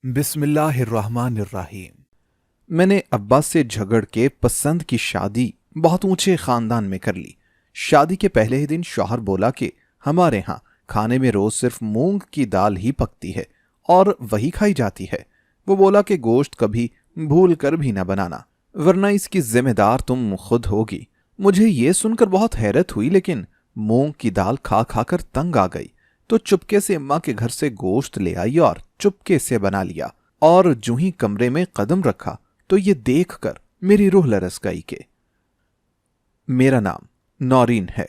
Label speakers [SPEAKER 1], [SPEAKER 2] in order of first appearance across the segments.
[SPEAKER 1] बिस्मिल्लाहिर्रहमानिर्रहीम। मैंने अब्बा से झगड़ के पसंद की शादी बहुत ऊंचे खानदान में कर ली। शादी के पहले ही दिन शौहर बोला कि हमारे यहाँ खाने में रोज सिर्फ मूंग की दाल ही पकती है और वही खाई जाती है। वो बोला कि गोश्त कभी भूल कर भी न बनाना, वरना इसकी जिम्मेदार तुम खुद होगी। मुझे ये सुनकर बहुत हैरत हुई, लेकिन मूंग की दाल खा खाकर तंग आ गई तो चुपके से अम्मा के घर से गोश्त ले आई और चुपके से बना लिया। और जूं ही कमरे में कदम रखा तो ये देखकर मेरी रूह लरस गई कि मेरा नाम नौरीन है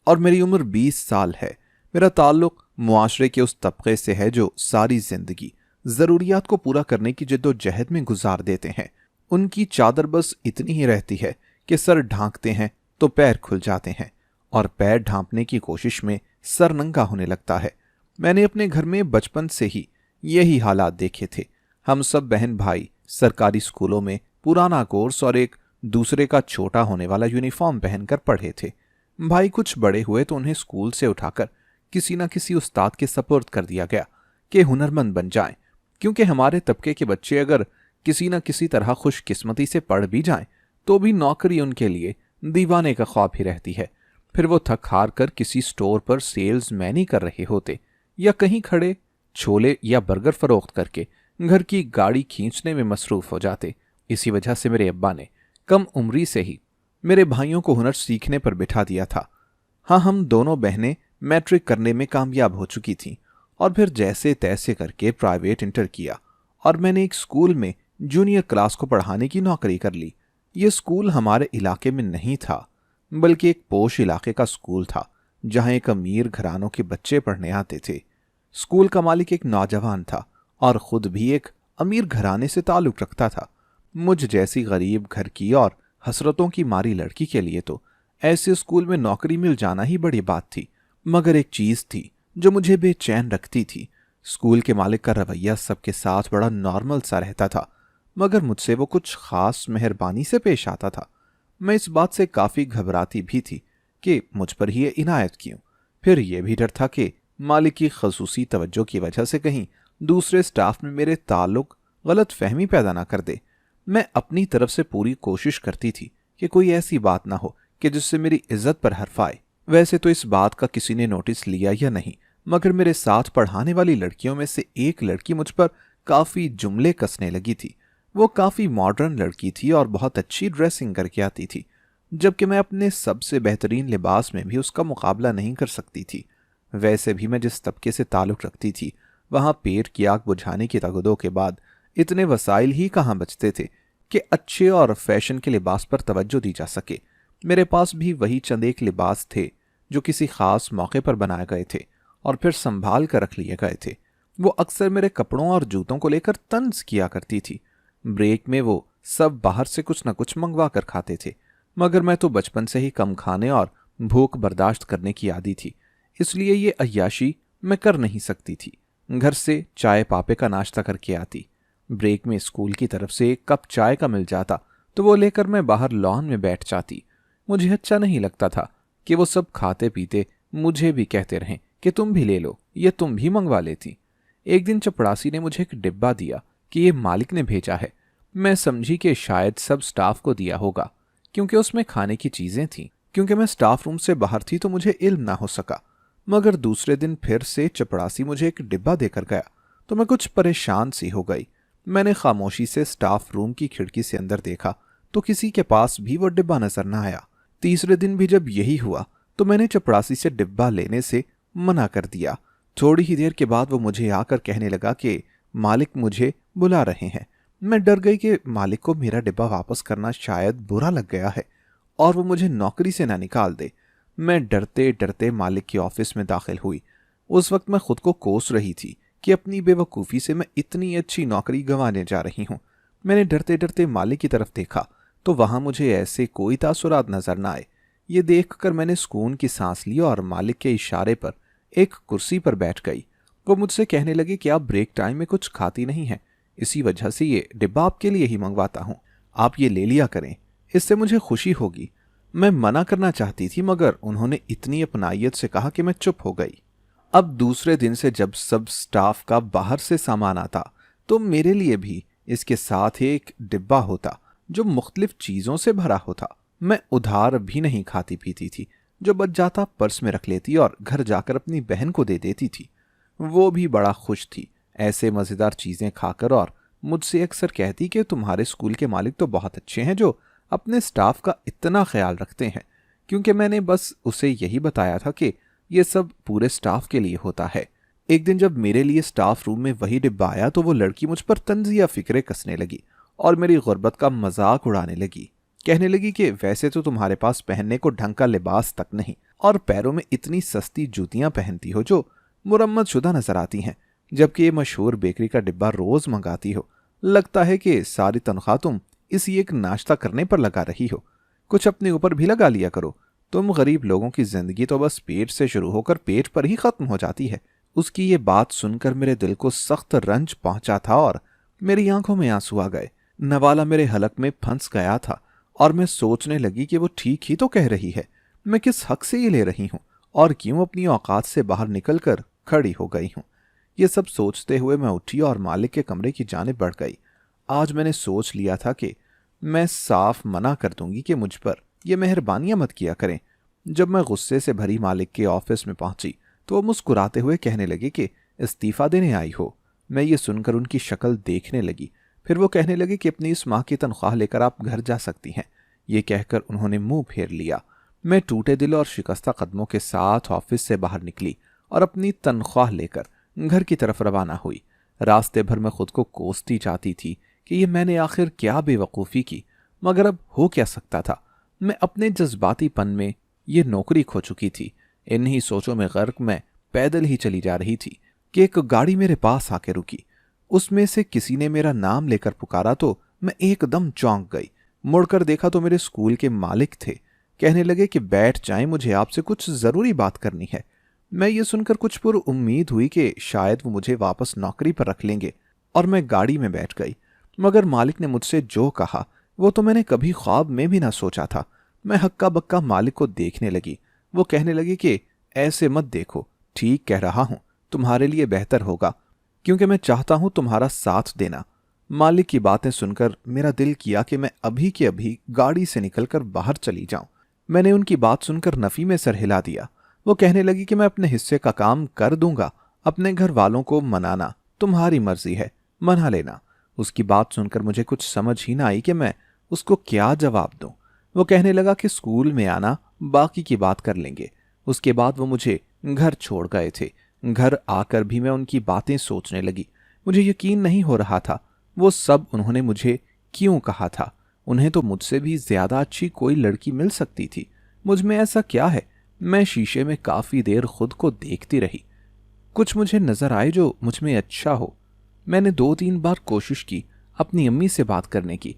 [SPEAKER 1] और मेरी उम्र 20 साल है। मेरा ताल्लुक मुआशरे के उस तबके से है जो सारी जिंदगी जरूरियात को पूरा करने की जद्दोजहद में गुजार देते हैं। उनकी चादर बस इतनी ही रहती है कि सर ढांकते हैं तो पैर खुल जाते हैं और पैर ढांपने की कोशिश में सर नंगा होने लगता है। मैंने अपने घर में बचपन से ही यही हालात देखे थे। हम सब बहन भाई सरकारी स्कूलों में पुराना कोर्स और एक दूसरे का छोटा होने वाला यूनिफॉर्म पहनकर पढ़े थे। भाई कुछ बड़े हुए तो उन्हें स्कूल से उठाकर किसी न किसी उस्ताद के सपुर्द कर दिया गया कि हुनरमंद बन जाएं, क्योंकि हमारे तबके के बच्चे अगर किसी न किसी तरह खुशकिस्मती से पढ़ भी जाएं तो भी नौकरी उनके लिए दीवाने का ख्वाब ही रहती है। फिर वो थक हार कर किसी स्टोर पर सेल्समैनी कर रहे होते या कहीं खड़े छोले या बर्गर फरोख्त करके घर की गाड़ी खींचने में मसरूफ हो जाते। इसी वजह से मेरे अब्बा ने कम उम्री से ही मेरे भाइयों को हुनर सीखने पर बिठा दिया था। हाँ, हम दोनों बहनें मैट्रिक करने में कामयाब हो चुकी थीं और फिर जैसे तैसे करके प्राइवेट इंटर किया और मैंने एक स्कूल में जूनियर क्लास को पढ़ाने की नौकरी कर ली। ये स्कूल हमारे इलाके में नहीं था, बल्कि एक पोश इलाके का स्कूल था जहां एक अमीर घरानों के बच्चे पढ़ने आते थे। स्कूल का मालिक एक नौजवान था और खुद भी एक अमीर घराने से ताल्लुक रखता था। मुझ जैसी गरीब घर की और हसरतों की मारी लड़की के लिए तो ऐसे स्कूल में नौकरी मिल जाना ही बड़ी बात थी। मगर एक चीज थी जो मुझे बेचैन रखती थी। स्कूल के मालिक का रवैया सबके साथ बड़ा नॉर्मल सा रहता था, मगर मुझसे वो कुछ खास मेहरबानी से पेश आता था। मैं इस बात से काफी घबराती भी थी कि मुझ पर ही ये इनायत क्यों। फिर यह भी डर था कि मालिक की खसूसी तवज्जो की वजह से कहीं दूसरे स्टाफ में मेरे ताल्लुक गलत फहमी पैदा ना कर दे। मैं अपनी तरफ से पूरी कोशिश करती थी कि कोई ऐसी बात ना हो कि जिससे मेरी इज्जत पर हर्फ आए। वैसे तो इस बात का किसी ने नोटिस लिया या नहीं, मगर मेरे साथ पढ़ाने वाली लड़कियों में से एक लड़की मुझ पर काफी जुमले कसने लगी थी। वो काफी मॉडर्न लड़की थी और बहुत अच्छी ड्रेसिंग करके आती थी, जबकि मैं अपने सबसे बेहतरीन लिबास में भी उसका मुकाबला नहीं कर सकती थी। वैसे भी मैं जिस तबके से ताल्लुक रखती थी वहां पेट की आग बुझाने की तगदों के बाद इतने वसाइल ही कहां बचते थे कि अच्छे और फैशन के लिबास पर तवज्जो दी जा सके। मेरे पास भी वही चंद एक लिबास थे जो किसी खास मौके पर बनाए गए थे और फिर संभाल कर रख लिए गए थे। वो अक्सर मेरे कपड़ों और जूतों को लेकर तंज किया करती थी। ब्रेक में वो सब बाहर से कुछ न कुछ मंगवा कर खाते थे, मगर मैं तो बचपन से ही कम खाने और भूख बर्दाश्त करने की आदी थी, इसलिए ये अय्याशी मैं कर नहीं सकती थी। घर से चाय पापे का नाश्ता करके आती। ब्रेक में स्कूल की तरफ से एक कप चाय का मिल जाता तो वो लेकर मैं बाहर लॉन में बैठ जाती। मुझे अच्छा नहीं लगता था कि वो सब खाते पीते मुझे भी कहते रहें कि तुम भी ले लो या तुम भी मंगवा लेती। एक दिन चपड़ासी ने मुझे एक डिब्बा दिया कि ये मालिक ने भेजा है। मैं समझी कि शायद सब स्टाफ को दिया होगा, क्योंकि उसमें खाने की चीजें थीं। क्योंकि मैं स्टाफ रूम से बाहर थी तो मुझे इल्म ना हो सका, मगर दूसरे दिन फिर से चपड़ासी मुझे एक डिब्बा देकर गया तो मैं कुछ परेशान सी हो गई। मैंने खामोशी से स्टाफ रूम की खिड़की से अंदर देखा तो किसी के पास भी वो डिब्बा नजर न आया। तीसरे दिन भी जब यही हुआ तो मैंने चपड़ासी से डिब्बा लेने से मना कर दिया। थोड़ी ही देर के बाद वो मुझे आकर कहने लगा कि मालिक मुझे बुला रहे हैं। मैं डर गई कि मालिक को मेरा डिब्बा वापस करना शायद बुरा लग गया है और वो मुझे नौकरी से ना निकाल दे। मैं डरते डरते मालिक के ऑफिस में दाखिल हुई। उस वक्त मैं खुद को कोस रही थी कि अपनी बेवकूफ़ी से मैं इतनी अच्छी नौकरी गंवाने जा रही हूँ। मैंने डरते डरते मालिक की तरफ देखा तो वहां मुझे ऐसे कोई तासुरात नजर न आए। ये देखकर मैंने सुकून की सांस ली और मालिक के इशारे पर एक कुर्सी पर बैठ गई। वो मुझसे कहने लगे कि आप ब्रेक टाइम में कुछ खाती नहीं हैं, इसी वजह से ये डिब्बा आपके लिए ही मंगवाता हूँ, आप ये ले लिया करें, इससे मुझे खुशी होगी। मैं मना करना चाहती थी, मगर उन्होंने इतनी अपनाइयत से कहा कि मैं चुप हो गई। अब दूसरे दिन से जब सब स्टाफ का बाहर से सामान आता तो मेरे लिए भी इसके साथ एक डिब्बा होता जो मुख्तलिफ चीज़ों से भरा होता। मैं उधार भी नहीं खाती पीती थी, जो बच जाता पर्स में रख लेती और घर जाकर अपनी बहन को दे देती थी। वो भी बड़ा खुश थी ऐसे मज़ेदार चीज़ें खाकर, और मुझसे अक्सर कहती कि तुम्हारे स्कूल के मालिक तो बहुत अच्छे हैं जो अपने स्टाफ का इतना ख्याल रखते हैं, क्योंकि मैंने बस उसे यही बताया था कि ये सब पूरे स्टाफ के लिए होता है। एक दिन जब मेरे लिए स्टाफ रूम में वही डिब्बा आया तो वो लड़की मुझ पर तंजिया फिक्रे कसने लगी और मेरी गुर्बत का मजाक उड़ाने लगी। कहने लगी कि वैसे तो तुम्हारे पास पहनने को ढंग का लिबास तक नहीं और पैरों में इतनी सस्ती जूतियां पहनती हो जो मुरम्मत शुदा नजर आती हैं, जबकि ये मशहूर बेकरी का डिब्बा रोज मंगाती हो। लगता है कि सारी तनख्वाह तुम इसी एक नाश्ता करने पर लगा रही हो। कुछ अपने ऊपर भी लगा लिया करो। तुम गरीब लोगों की जिंदगी तो बस पेट से शुरू होकर पेट पर ही खत्म हो जाती है। उसकी ये बात सुनकर मेरे दिल को सख्त रंज पहुंचा था और मेरी आंखों में आंसू आ गए। नवाला मेरे हलक में फंस गया था और मैं सोचने लगी कि वो ठीक ही तो कह रही है। मैं किस हक से ये ले रही हूं और क्यों अपनी औकात से बाहर निकलकर खड़ी हो गई हूं। ये सब सोचते हुए मैं उठी और मालिक के कमरे की जानिब बढ़ गई। आज मैंने सोच लिया था कि मैं साफ मना कर दूंगी कि मुझ पर यह मेहरबानियां मत किया करें। जब मैं गुस्से से भरी मालिक के ऑफिस में पहुंची तो वो मुस्कुराते हुए कहने लगे कि इस्तीफा देने आई हो। मैं ये सुनकर उनकी शक्ल देखने लगी। फिर वो कहने लगे कि अपनी इस माह की तनख्वाह लेकर आप घर जा सकती हैं। ये कहकर उन्होंने मुंह फेर लिया। मैं टूटे दिल और शिकस्ता कदमों के साथ ऑफिस से बाहर निकली और अपनी तनख्वाह लेकर घर की तरफ रवाना हुई। रास्ते भर मैं खुद को कोसती जाती थी कि ये मैंने आखिर क्या बेवकूफ़ी की, मगर अब हो क्या सकता था। मैं अपने जज्बातीपन में ये नौकरी खो चुकी थी। इन्हीं सोचों में गर्क मैं पैदल ही चली जा रही थी कि एक गाड़ी मेरे पास आके रुकी। उसमें से किसी ने मेरा नाम लेकर पुकारा तो मैं एकदम चौंक गई। मुड़कर देखा तो मेरे स्कूल के मालिक थे। कहने लगे कि बैठ जाएं, मुझे आपसे कुछ ज़रूरी बात करनी है। मैं ये सुनकर कुछ पुर उम्मीद हुई कि शायद वो मुझे वापस नौकरी पर रख लेंगे और मैं गाड़ी में बैठ गई। मगर मालिक ने मुझसे जो कहा वो तो मैंने कभी ख्वाब में भी ना सोचा था। मैं हक्का बक्का मालिक को देखने लगी। वो कहने लगी कि ऐसे मत देखो, ठीक कह रहा हूं, तुम्हारे लिए बेहतर होगा, क्योंकि मैं चाहता हूं तुम्हारा साथ देना। मालिक की बातें सुनकर मेरा दिल किया कि मैं अभी के अभी गाड़ी से निकलकर बाहर चली जाऊं। मैंने उनकी बात सुनकर नफी में सर हिला दिया। वो कहने लगी कि मैं अपने हिस्से का काम कर दूंगा, अपने घर वालों को मनाना तुम्हारी मर्जी है, मना लेना। उसकी बात सुनकर मुझे कुछ समझ ही ना आई कि मैं उसको क्या जवाब दूं। वो कहने लगा कि स्कूल में आना, बाकी की बात कर लेंगे। उसके बाद वो मुझे घर छोड़ गए थे। घर आकर भी मैं उनकी बातें सोचने लगी। मुझे यकीन नहीं हो रहा था वो सब उन्होंने मुझे क्यों कहा था। उन्हें तो मुझसे भी ज्यादा अच्छी कोई लड़की मिल सकती थी। मुझ में ऐसा क्या है? मैं शीशे में काफी देर खुद को देखती रही। कुछ मुझे नजर आए जो मुझ में अच्छा हो। मैंने 2-3 बार कोशिश की अपनी अम्मी से बात करने की,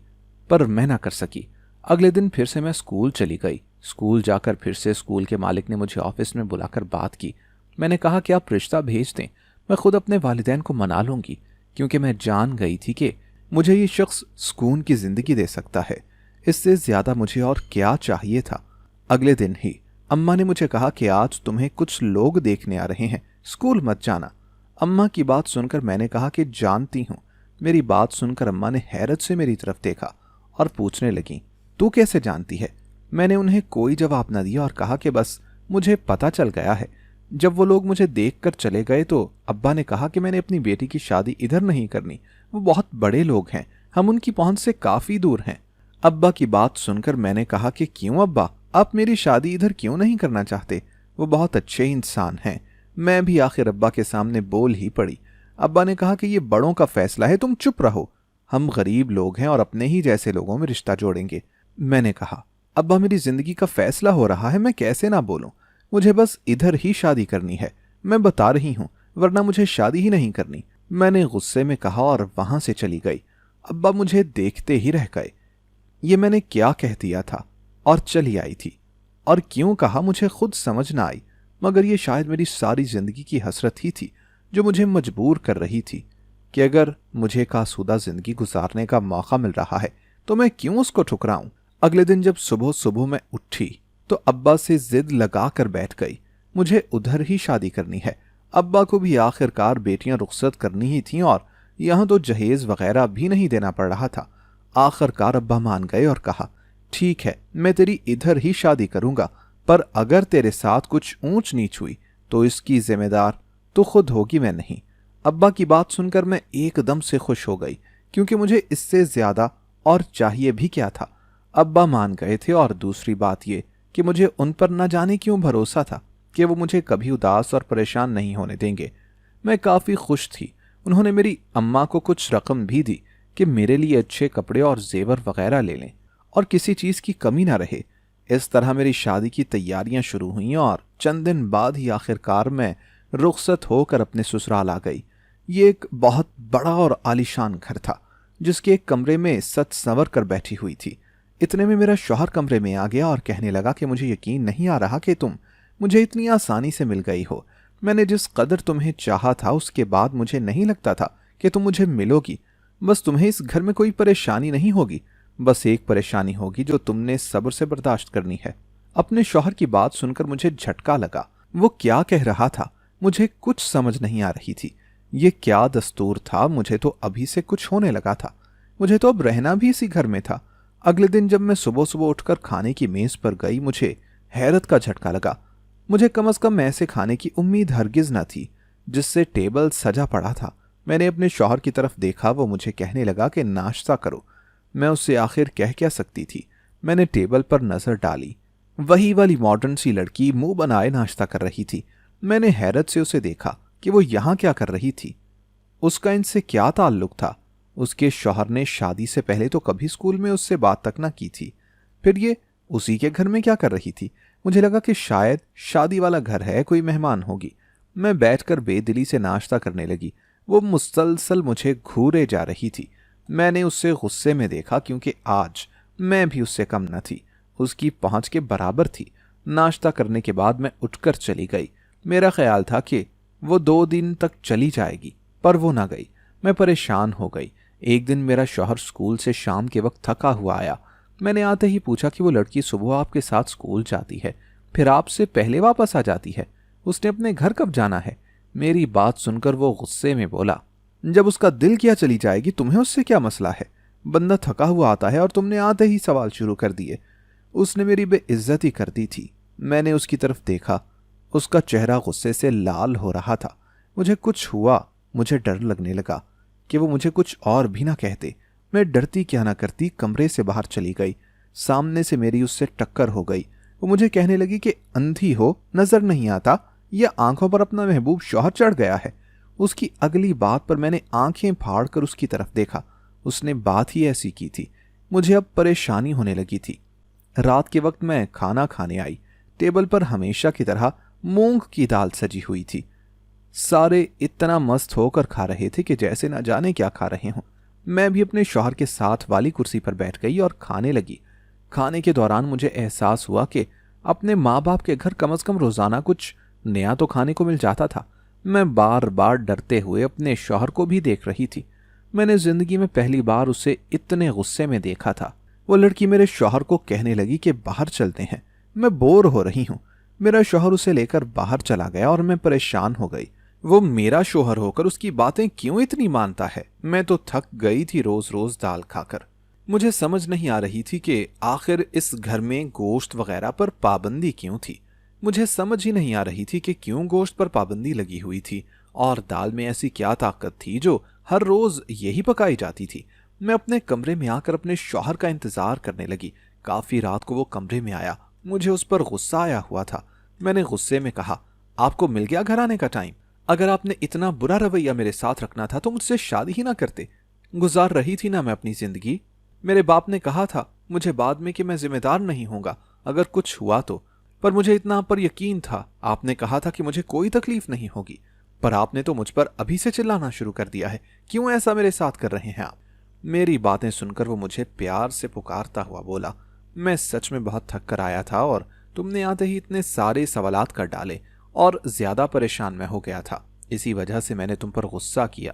[SPEAKER 1] पर मैं ना कर सकी। अगले दिन फिर से मैं स्कूल चली गई। स्कूल जाकर फिर से स्कूल के मालिक ने मुझे ऑफिस में बुलाकर बात की। मैंने कहा कि आप रिश्ता भेज दें, मैं खुद अपने वालिदैन को मना लूंगी, क्योंकि मैं जान गई थी कि मुझे ये शख्स सुकून की जिंदगी दे सकता है। इससे ज्यादा मुझे और क्या चाहिए था। अगले दिन ही अम्मा ने मुझे कहा कि आज तुम्हें कुछ लोग देखने आ रहे हैं, स्कूल मत जाना। अम्मा की बात सुनकर मैंने कहा कि जानती हूं। मेरी बात सुनकर अम्मा ने हैरत से मेरी तरफ देखा और पूछने लगी, तू कैसे जानती है? मैंने उन्हें कोई जवाब न दिया और कहा कि बस मुझे पता चल गया है। जब वो लोग मुझे देखकर चले गए तो अब्बा ने कहा कि मैंने अपनी बेटी की शादी इधर नहीं करनी, वो बहुत बड़े लोग हैं, हम उनकी पहुंच से काफी दूर हैं। अब्बा की बात सुनकर मैंने कहा कि क्यों अब्बा, आप मेरी शादी इधर क्यों नहीं करना चाहते? वो बहुत अच्छे इंसान हैं। मैं भी आखिर अब्बा के सामने बोल ही पड़ी। अब्बा ने कहा कि ये बड़ों का फैसला है, तुम चुप रहो। हम गरीब लोग हैं और अपने ही जैसे लोगों में रिश्ता जोड़ेंगे। मैंने कहा, अब्बा मेरी जिंदगी का फैसला हो रहा है, मैं कैसे ना बोलूं? मुझे बस इधर ही शादी करनी है, मैं बता रही हूं, वरना मुझे शादी ही नहीं करनी। मैंने गुस्से में कहा और वहां से चली गई। अब्बा मुझे देखते ही रह गए। ये मैंने क्या कह दिया था और चली आई थी। और क्यों कहा मुझे खुद समझ ना आई, मगर ये शायद मेरी सारी जिंदगी की हसरत ही थी जो मुझे मजबूर कर रही थी कि अगर मुझे कासूदा जिंदगी गुजारने का मौका मिल रहा है तो मैं क्यों उसको ठुकराऊं। अगले दिन जब सुबह सुबह मैं उठी तो अब्बा से जिद लगा कर बैठ गई, मुझे उधर ही शादी करनी है। अब्बा को भी आखिरकार बेटियां रुखसत करनी ही थी और यहाँ तो जहेज वगैरह भी नहीं देना पड़ रहा था। आखिरकार अब्बा मान गए और कहा, ठीक है, मैं तेरी इधर ही शादी करूंगा, पर अगर तेरे साथ कुछ ऊंच नीच हुई तो इसकी जिम्मेदार तो खुद होगी, मैं नहीं। अब्बा की बात सुनकर मैं एकदम से खुश हो गई, क्योंकि मुझे इससे ज्यादा और चाहिए भी क्या था। अब्बा मान गए थे, और दूसरी बात ये कि मुझे उन पर न जाने क्यों भरोसा था कि वो मुझे कभी उदास और परेशान नहीं होने देंगे। मैं काफ़ी खुश थी। उन्होंने मेरी अम्मा को कुछ रकम भी दी कि मेरे लिए अच्छे कपड़े और जेवर वगैरह ले लें और किसी चीज़ की कमी ना रहे। इस तरह मेरी शादी की तैयारियां शुरू हुईं और चंद दिन बाद ही आखिरकार मैं रुखसत होकर अपने ससुराल आ गई। ये एक बहुत बड़ा और आलीशान घर था, जिसके एक कमरे में सच संवर कर बैठी हुई थी। इतने में मेरा शौहर कमरे में आ गया और कहने लगा कि मुझे यकीन नहीं आ रहा कि तुम मुझे इतनी आसानी से मिल गई हो। मैंने जिस कदर तुम्हें चाहा था उसके बाद मुझे नहीं लगता था कि तुम मुझे मिलोगी। बस तुम्हें इस घर में कोई परेशानी नहीं होगी, बस एक परेशानी होगी जो तुमने सब्र से बर्दाश्त करनी है। अपने शौहर की बात सुनकर मुझे झटका लगा। वो क्या कह रहा था मुझे कुछ समझ नहीं आ रही थी। ये क्या दस्तूर था? मुझे तो अभी से कुछ होने लगा था। मुझे तो अब रहना भी इसी घर में था। अगले दिन जब मैं सुबह सुबह उठकर खाने की मेज पर गई, मुझे हैरत का झटका लगा। मुझे कम से कम ऐसे खाने की उम्मीद हरगिज न थी जिससे टेबल सजा पड़ा था। मैंने अपने शौहर की तरफ देखा। वो मुझे कहने लगा कि नाश्ता करो। मैं उससे आखिर कह क्या सकती थी। मैंने टेबल पर नजर डाली। वही वाली मॉडर्न सी लड़की मुंह बनाए नाश्ता कर रही थी। मैंने हैरत से उसे देखा कि वो यहां क्या कर रही थी। उसका इनसे क्या ताल्लुक था? उसके शौहर ने शादी से पहले तो कभी स्कूल में उससे बात तक ना की थी। फिर ये उसी के घर में क्या कर रही थी? मुझे लगा कि शायद शादी वाला घर है, कोई मेहमान होगी। मैं बैठकर बेदिली से नाश्ता करने लगी। वो मुसलसल मुझे घूरे जा रही थी। मैंने उससे गुस्से में देखा, क्योंकि आज मैं भी उससे कम न थी, उसकी पहुंच के बराबर थी। नाश्ता करने के बाद मैं उठकर चली गई। मेरा ख्याल था कि वो 2 दिन तक चली जाएगी, पर वो ना गई। मैं परेशान हो गई। एक दिन मेरा शौहर स्कूल से शाम के वक्त थका हुआ आया। मैंने आते ही पूछा कि वो लड़की सुबह आपके साथ स्कूल जाती है, फिर आपसे पहले वापस आ जाती है, उसने अपने घर कब जाना है? मेरी बात सुनकर वो गुस्से में बोला, जब उसका दिल किया चली जाएगी, तुम्हें उससे क्या मसला है? बंदा थका हुआ आता है और तुमने आते ही सवाल शुरू कर दिए। उसने मेरी बेइज्जती कर दी थी। मैंने उसकी तरफ देखा। उसका चेहरा गुस्से से लाल हो रहा था। मुझे कुछ हुआ। मुझे डर लगने लगा कि वो मुझे कुछ और भी ना कहते। मैं डरती क्या ना करती कमरे से बाहर चली गई। सामने से मेरी उससे टक्कर हो गई। वो मुझे कहने लगी कि अंधी हो, नजर नहीं आता, या आंखों पर अपना महबूब शौहर चढ़ गया है। उसकी अगली बात पर मैंने आंखें फाड़ कर उसकी तरफ देखा। उसने बात ही ऐसी की थी। मुझे अब परेशानी होने लगी थी। रात के वक्त मैं खाना खाने आई। टेबल पर हमेशा की तरह मूंग की दाल सजी हुई थी। सारे इतना मस्त होकर खा रहे थे कि जैसे ना जाने क्या खा रहे हों। मैं भी अपने शौहर के साथ वाली कुर्सी पर बैठ गई और खाने लगी। खाने के दौरान मुझे एहसास हुआ कि अपने माँ बाप के घर कम से कम रोजाना कुछ नया तो खाने को मिल जाता था। मैं बार बार डरते हुए अपने शौहर को भी देख रही थी। मैंने जिंदगी में पहली बार उसे इतने गुस्से में देखा था। वो लड़की मेरे शौहर को कहने लगी कि बाहर चलते हैं, मैं बोर हो रही हूँ। मेरा शौहर उसे लेकर बाहर चला गया और मैं परेशान हो गई। वो मेरा शौहर होकर उसकी बातें क्यों इतनी मानता है? मैं तो थक गई थी रोज रोज दाल खाकर। मुझे समझ नहीं आ रही थी कि आखिर इस घर में गोश्त वगैरह पर पाबंदी क्यों थी। मुझे समझ ही नहीं आ रही थी कि क्यों गोश्त पर पाबंदी लगी हुई थी, और दाल में ऐसी क्या ताकत थी जो हर रोज यही पकाई जाती थी। मैं अपने कमरे में आकर अपने शौहर का इंतजार करने लगी। काफी रात को वो कमरे में आया। मुझे उस पर गुस्सा आया हुआ था। मैंने गुस्से में कहा, आपको मिल गया घर आने का टाइम? अगर आपने इतना बुरा रवैया मेरे साथ रखना था तो मुझसे शादी ही ना करते। गुजार रही थी ना मैं अपनी जिंदगी। मेरे बाप ने कहा था मुझे बाद में कि मैं जिम्मेदार नहीं होऊंगा अगर कुछ हुआ तो, पर मुझे इतना आप पर यकीन था। आपने कहा था कि मुझे कोई तकलीफ नहीं होगी, पर आपने तो मुझ पर अभी से चिल्लाना शुरू कर दिया है। क्यों ऐसा मेरे साथ कर रहे हैं आप? मेरी बातें सुनकर वो मुझे प्यार से पुकारता हुआ बोला, मैं सच में बहुत थक कर आया था और तुमने आते ही इतने सारे सवालात कर डाले और ज्यादा परेशान मैं हो गया था। इसी वजह से मैंने तुम पर गुस्सा किया,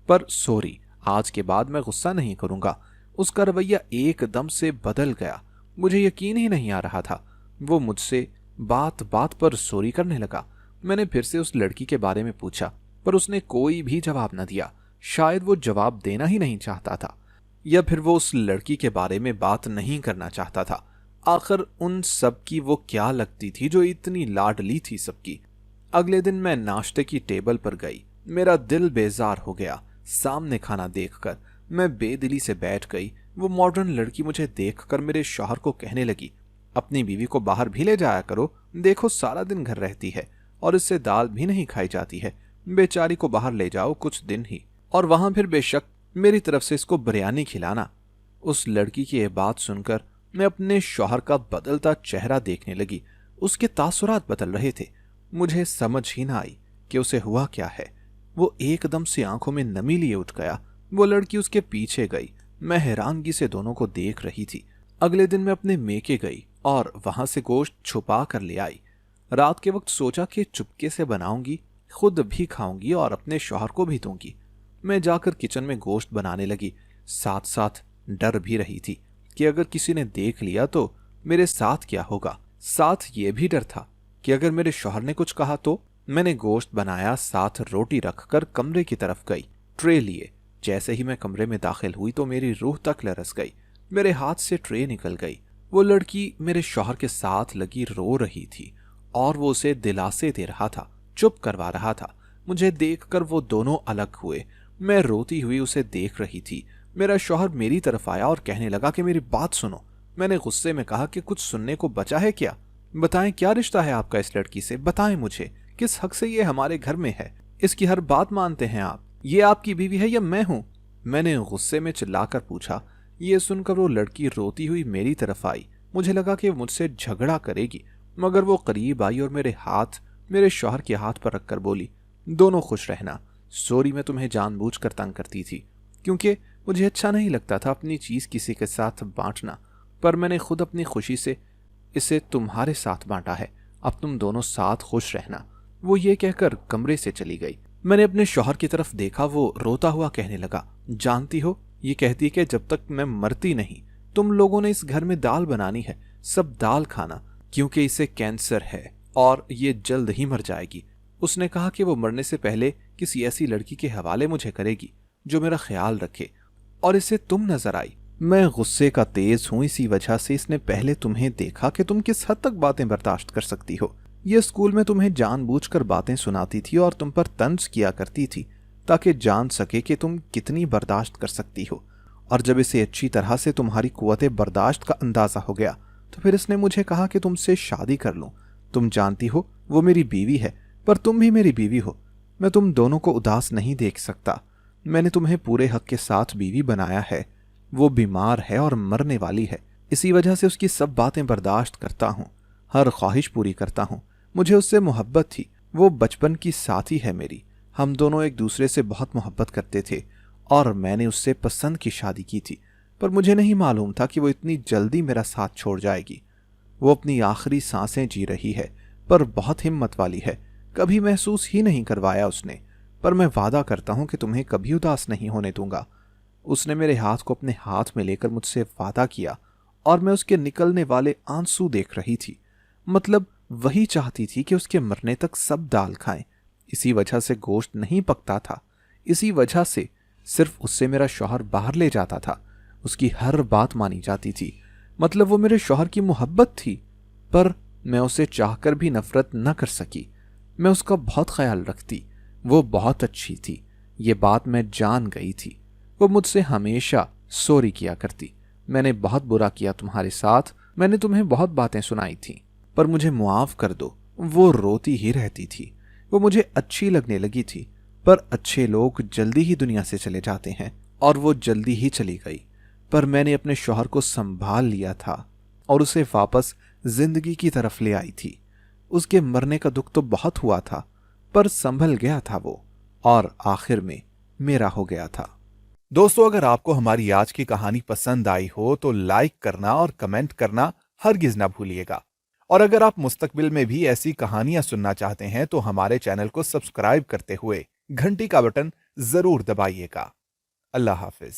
[SPEAKER 1] पर सॉरी, आज के बाद मैं गुस्सा नहीं करूंगा। उसका रवैया एकदम से बदल गया। मुझे यकीन ही नहीं आ रहा था। वो मुझसे बात बात पर सॉरी करने लगा। मैंने फिर से उस लड़की के बारे में पूछा, पर उसने कोई भी जवाब न दिया। शायद वो जवाब देना ही नहीं चाहता था, या फिर वो उस लड़की के बारे में बात नहीं करना चाहता था। आखिर उन सब की वो क्या लगती थी जो इतनी लाडली थी सबकी। अगले दिन मैं नाश्ते की टेबल पर गई। मेरा दिल बेजार हो गया। सामने खाना देखकर मैं बेदिली से बैठ गई। वो मॉडर्न लड़की मुझे देखकर मेरे शौहर को कहने लगी, अपनी बीवी को बाहर भी ले जाया करो, देखो सारा दिन घर रहती है और इससे दाल भी नहीं खाई जाती है। बेचारी को बाहर ले जाओ कुछ दिन ही, और वहां फिर बेशक मेरी तरफ से इसको बिरयानी खिलाना। उस लड़की की यह बात सुनकर मैं अपने शौहर का बदलता चेहरा देखने लगी। उसके तासुरात बदल रहे थे। मुझे समझ ही ना आई कि उसे हुआ क्या है। वो एकदम से आंखों में नमी लिए उठ गया। वो लड़की उसके पीछे गई। मैं हैरानगी से दोनों को देख रही थी। अगले दिन मैं अपने मेके गई और वहां से गोश्त छुपा कर ले आई। रात के वक्त सोचा कि चुपके से बनाऊंगी, खुद भी खाऊंगी और अपने शौहर को भी दूंगी। मैं जाकर किचन में गोश्त बनाने लगी। साथ साथ डर भी रही थी कि अगर किसी ने देख लिया तो मेरे साथ क्या होगा। साथ ये भी डर था कि अगर मेरे शौहर ने कुछ कहा तो। मैंने गोश्त बनाया, साथ रोटी रखकर कमरे की तरफ गई, ट्रे लिए। जैसे ही मैं कमरे में दाखिल हुई तो मेरी रूह तक लरस गई। मेरे हाथ से ट्रे निकल गई। वो लड़की मेरे शौहर के साथ लगी रो रही थी और वो उसे दिलासे दे रहा था, चुप करवा रहा था। मुझे देखकर वो दोनों अलग हुए। मैं रोती हुई उसे देख रही थी। मेरा शौहर मेरी तरफ आया और कहने लगा कि मेरी बात सुनो। मैंने गुस्से में कहा कि कुछ सुनने को बचा है क्या? बताएं, क्या रिश्ता है आपका इस लड़की से? बताएं मुझे, किस हक से ये हमारे घर में है? इसकी हर बात मानते हैं आप? ये आपकी बीवी है या मैं हूं? मैंने गुस्से में चिल्लाकर पूछा। ये सुनकर वो लड़की रोती हुई मेरी तरफ आई। मुझे लगा कि वो मुझसे झगड़ा करेगी, मगर वो करीब आई और मेरे हाथ मेरे शौहर के हाथ पर रखकर बोली, दोनों खुश रहना। सॉरी, मैं तुम्हें जानबूझकर तंग करती थी, क्योंकि मुझे अच्छा नहीं लगता था अपनी चीज किसी के साथ बांटना, पर मैंने खुद अपनी खुशी से इसे तुम्हारे साथ बांटा है। अब तुम दोनों साथ खुश रहना। वो ये कहकर कमरे से चली गई। मैंने अपने शौहर की तरफ देखा। वो रोता हुआ कहने लगा, जानती हो, ये कहती कि जब तक मैं मरती नहीं तुम लोगों ने इस घर में दाल बनानी है, सब दाल खाना, क्योंकि इसे कैंसर है और ये जल्द ही मर जाएगी। उसने कहा कि वो मरने से पहले किसी ऐसी लड़की के हवाले मुझे करेगी जो मेरा ख्याल रखे, और इसे तुम नजर आई। मैं गुस्से का तेज हूं इसी वजह से इसने पहले तुम्हें देखा कि तुम किस हद तक बातें बर्दाश्त कर सकती हो। ये स्कूल में तुम्हें जानबूझकर बातें सुनाती थी और तुम पर तंज किया करती थी ताकि जान सके कि तुम कितनी बर्दाश्त कर सकती हो। और जब इसे अच्छी तरह से तुम्हारी कुव्वते बर्दाश्त का अंदाजा हो गया तो फिर इसने मुझे कहा कि तुमसे शादी कर लूं। तुम जानती हो वो मेरी बीवी है, पर तुम भी मेरी बीवी हो। मैं तुम दोनों को उदास नहीं देख सकता। मैंने तुम्हें पूरे हक के साथ बीवी बनाया है। वो बीमार है और मरने वाली है, इसी वजह से उसकी सब बातें बर्दाश्त करता हूँ, हर ख्वाहिश पूरी करता हूँ। मुझे उससे मोहब्बत थी। वो बचपन की साथी है मेरी। हम दोनों एक दूसरे से बहुत मोहब्बत करते थे और मैंने उससे पसंद की शादी की थी, पर मुझे नहीं मालूम था कि वो इतनी जल्दी मेरा साथ छोड़ जाएगी। वो अपनी आखिरी सांसें जी रही है, पर बहुत हिम्मत वाली है। कभी महसूस ही नहीं करवाया उसने, पर मैं वादा करता हूं कि तुम्हें कभी उदास नहीं होने दूंगा। उसने मेरे हाथ को अपने हाथ में लेकर मुझसे वादा किया और मैं उसके निकलने वाले आंसू देख रही थी। मतलब वही चाहती थी कि उसके मरने तक सब दाल खाएं। इसी वजह से गोश्त नहीं पकता था। इसी वजह से सिर्फ उससे मेरा शौहर बाहर ले जाता था। उसकी हर बात मानी जाती थी। मतलब वो मेरे शौहर की मोहब्बत थी, पर मैं उसे चाहकर भी नफरत न कर सकी। मैं उसका बहुत ख्याल रखती। वो बहुत अच्छी थी, ये बात मैं जान गई थी। वो मुझसे हमेशा सॉरी किया करती। मैंने बहुत बुरा किया तुम्हारे साथ, मैंने तुम्हें बहुत बातें सुनाई थी, पर मुझे मुआफ कर दो। वो रोती ही रहती थी। वो मुझे अच्छी लगने लगी थी, पर अच्छे लोग जल्दी ही दुनिया से चले जाते हैं, और वो जल्दी ही चली गई। पर मैंने अपने शौहर को संभाल लिया था और उसे वापस जिंदगी की तरफ ले आई थी। उसके मरने का दुख तो बहुत हुआ था, पर संभल गया था वो, और आखिर में मेरा हो गया था। दोस्तों, अगर आपको हमारी आज की कहानी पसंद आई हो तो लाइक करना और कमेंट करना हरगिज ना भूलिएगा। और अगर आप मुस्तकबिल में भी ऐसी कहानियां सुनना चाहते हैं तो हमारे चैनल को सब्सक्राइब करते हुए घंटी का बटन जरूर दबाइएगा। अल्लाह हाफिज।